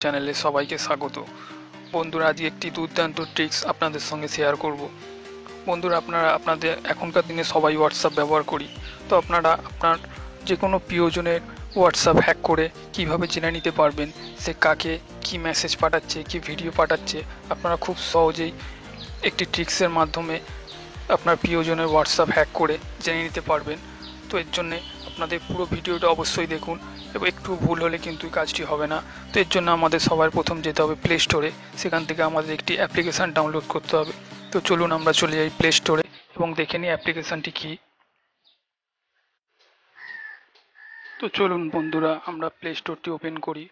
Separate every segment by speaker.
Speaker 1: চ্যানেলে সবাইকে স্বাগত। বন্ধুরা, আজ একটি দুর্দান্ত ট্রিক্স আপনাদের সঙ্গে শেয়ার করব। বন্ধুরা, আপনাদের এখনকার দিনে সবাই হোয়াটসঅ্যাপ ব্যবহার করি। তো আপনারা আপনার যে কোনো প্রিয়জনের হোয়াটসঅ্যাপ হ্যাক করে কিভাবে জেনে নিতে পারবেন সে কাকে কি মেসেজ পাঠাচ্ছে, কি ভিডিও পাঠাচ্ছে, আপনারা খুব সহজেই একটি ট্রিক্সের মাধ্যমে আপনার প্রিয়জনের হোয়াটসঅ্যাপ হ্যাক করে জেনে নিতে পারবেন। তো এর জন্যে আপনাদের পুরো ভিডিওটা অবশ্যই দেখুন, এবং একটু ভুল হলে কিন্তু কাজটি হবে না। তো এর জন্য আমাদের সবার প্রথম যেতে হবে প্লে স্টোরে। সেখান থেকে আমাদের একটি অ্যাপ্লিকেশান ডাউনলোড করতে হবে। তো চলুন আমরা চলে যাই প্লে স্টোরে এবং দেখে নিই অ্যাপ্লিকেশানটি কী। তো চলুন বন্ধুরা, আমরা প্লে স্টোরটি ওপেন করি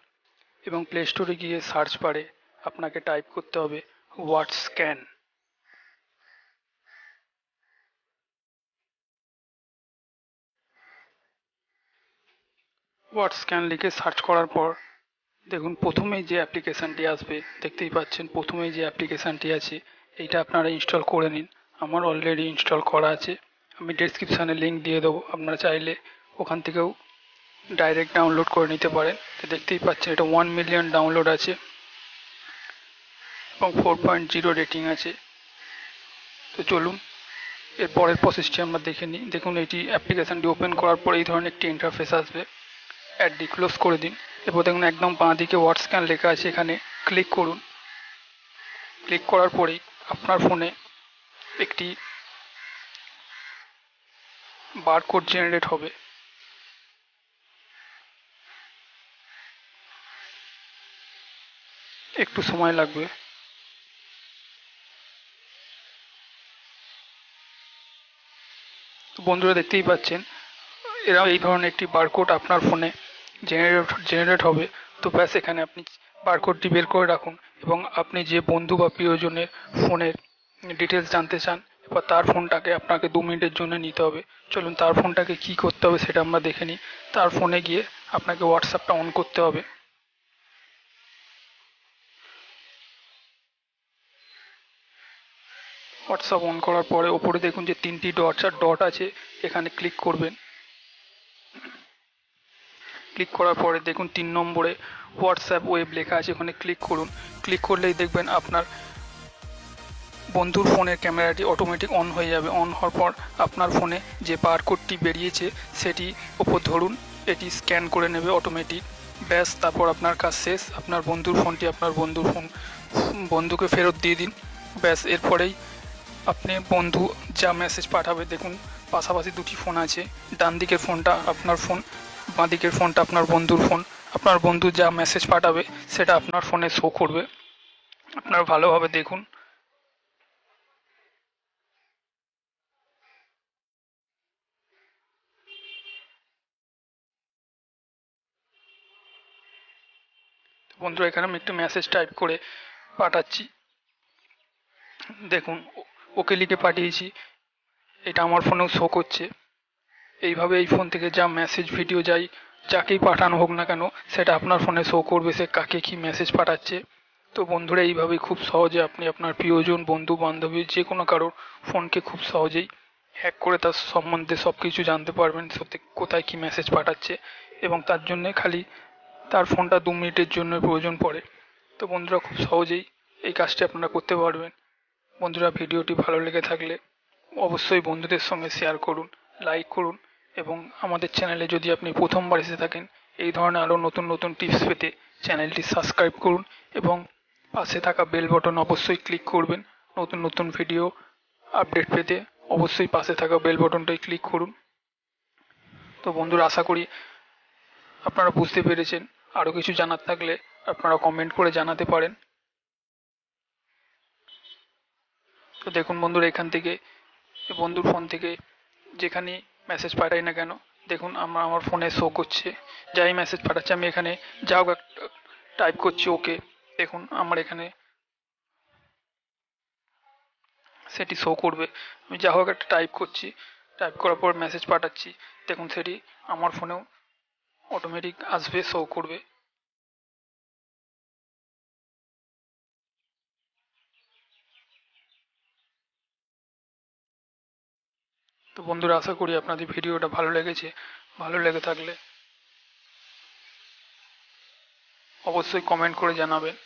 Speaker 1: এবং প্লে স্টোরে গিয়ে সার্চ বারে আপনাকে টাইপ করতে হবে হোয়াটস্ক্যান। হোয়াটস্ক্যান লিখে সার্চ করার পর দেখুন প্রথমেই যে অ্যাপ্লিকেশানটি আসবে, দেখতেই পাচ্ছেন প্রথমেই যে অ্যাপ্লিকেশানটি আছে এইটা আপনারা ইনস্টল করে নিন। আমার অলরেডি ইনস্টল করা আছে, আমি ডেসক্রিপশানে লিঙ্ক দিয়ে দেবো, আপনারা চাইলে ওখান থেকেও ডাইরেক্ট ডাউনলোড করে নিতে পারেন। তো দেখতেই পাচ্ছেন এটা 1 মিলিয়ন ডাউনলোড আছে এবং 4.0 রেটিং আছে। তো চলুন এর পরের প্রসেসটি আমরা দেখে নিই। দেখুন এটি অ্যাপ্লিকেশানটি ওপেন করার পর এই ধরনের একটি ইন্টারফেস আসবে। অ্যাডটি ক্লোজ করে দিন। এরপর দেখুন একদম বাঁ দিকে হোয়াটস্ক্যান লেখা আছে, এখানে ক্লিক করুন। ক্লিক করার পরেই আপনার ফোনে একটি বারকোড জেনারেট হবে। একটু সময় লাগবে। তো বন্ধুরা দেখতেই পাচ্ছেন এরা এই ধরনের একটি বারকোড আপনার ফোনে জেনারেট হবে। তো ব্যাস এখানে আপনি বারকোডটি বের করে রাখুন এবং আপনি যে বন্ধু বা প্রিয়জনের ফোনের ডিটেলস জানতে চান, এবার তার ফোনটাকে আপনাকে 2 মিনিটের জন্য নিতে হবে। চলুন তার ফোনটাকে কি করতে হবে সেটা আমরা দেখে নিই। তার ফোনে গিয়ে আপনাকে হোয়াটসঅ্যাপটা অন করতে হবে। হোয়াটসঅ্যাপ অন করার পরে ওপরে দেখুন যে 3টি ডট আছে, এখানে ক্লিক করবেন। ক্লিক করার পরে দেখুন 3 নম্বরে হোয়াটসঅ্যাপ ওয়েব লেখা আছে, ওখানে ক্লিক করুন। ক্লিক করলেই দেখবেন আপনার বন্ধুর ফোনের ক্যামেরাটি অটোমেটিক অন হয়ে যাবে। অন হওয়ার পর আপনার ফোনে যে বারকোডটি বেরিয়েছে সেটি ওপর ধরুন, এটি স্ক্যান করে নেবে অটোমেটিক। ব্যাস, তারপর আপনার কাজ শেষ। আপনার বন্ধুর ফোনটি আপনার বন্ধুকে ফেরত দিয়ে দিন। ব্যাস, এরপরেই আপনি বন্ধু যা মেসেজ পাঠাবে, দেখুন পাশাপাশি 2টি ফোন আছে। ডান দিকের ফোনটা আপনার ফোন, বাঁ দিকের ফোনটা আপনার বন্ধুর ফোন। আপনার বন্ধু যা মেসেজ পাঠাবে সেটা আপনার ফোনে শো করবে। আপনারা ভালোভাবে দেখুন। বন্ধুরা, এখানে আমি একটু মেসেজ টাইপ করে পাঠাচ্ছি। দেখুন ওকে লিখে পাঠিয়েছি, এটা আমার ফোনেও শো করছে। এইভাবে এই ফোন থেকে যা মেসেজ ভিডিও যাই যাকেই পাঠানো হোক না কেন সেটা আপনার ফোনে শো করবে সে কাকে কি মেসেজ পাঠাচ্ছে। তো বন্ধুরা, এইভাবেই খুব সহজে আপনি আপনার প্রিয়জন, বন্ধু বান্ধবী যে কোনো কারোর ফোনকে খুব সহজেই হ্যাক করে তার সম্বন্ধে সব কিছু জানতে পারবেন, সত্যি কোথায় কি মেসেজ পাঠাচ্ছে। এবং তার জন্যে খালি তার ফোনটা 2 মিনিটের জন্য প্রয়োজন পড়ে। তো বন্ধুরা, খুব সহজেই এই কাজটি আপনারা করতে পারবেন। বন্ধুরা, ভিডিওটি ভালো লেগে থাকলে অবশ্যই বন্ধুদের সঙ্গে শেয়ার করুন, লাইক করুন, এবং আমাদের চ্যানেলে যদি আপনি প্রথমবার এসে থাকেন এই ধরনের আরও নতুন নতুন টিপস পেতে চ্যানেলটি সাবস্ক্রাইব করুন এবং পাশে থাকা বেল বটন অবশ্যই ক্লিক করবেন। নতুন নতুন ভিডিও আপডেট পেতে অবশ্যই পাশে থাকা বেল বটনটাই ক্লিক করুন। তো বন্ধুরা, আশা করি আপনারা বুঝতে পেরেছেন। আরও কিছু জানার থাকলে আপনারা কমেন্ট করে জানাতে পারেন। তো দেখুন বন্ধুরা, এখান থেকে বন্ধুর ফোন থেকে যেখানে মেসেজ পাঠাই না কেন দেখুন আমার ফোনে শো করছে। যাই মেসেজ পাঠাচ্ছি আমি এখানে যা হোক টাইপ করছি ওকে, দেখুন আমার এখানে সেটি শো করবে। আমি যা হোক একটা টাইপ করছি, টাইপ করার পর মেসেজ পাঠাচ্ছি, দেখুন সেটি আমার ফোনেও অটোমেটিক আসবে, শো করবে। তো বন্ধুরা, আশা করি আপনাদের ভিডিওটা ভালো লেগেছে। ভালো লেগে থাকলে অবশ্যই কমেন্ট করে জানাবেন।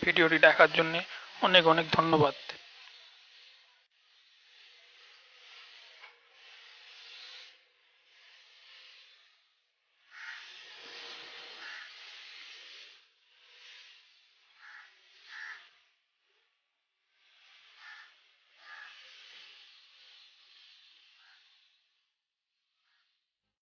Speaker 1: ভিডিওটি দেখার জন্য অনেক অনেক ধন্যবাদ।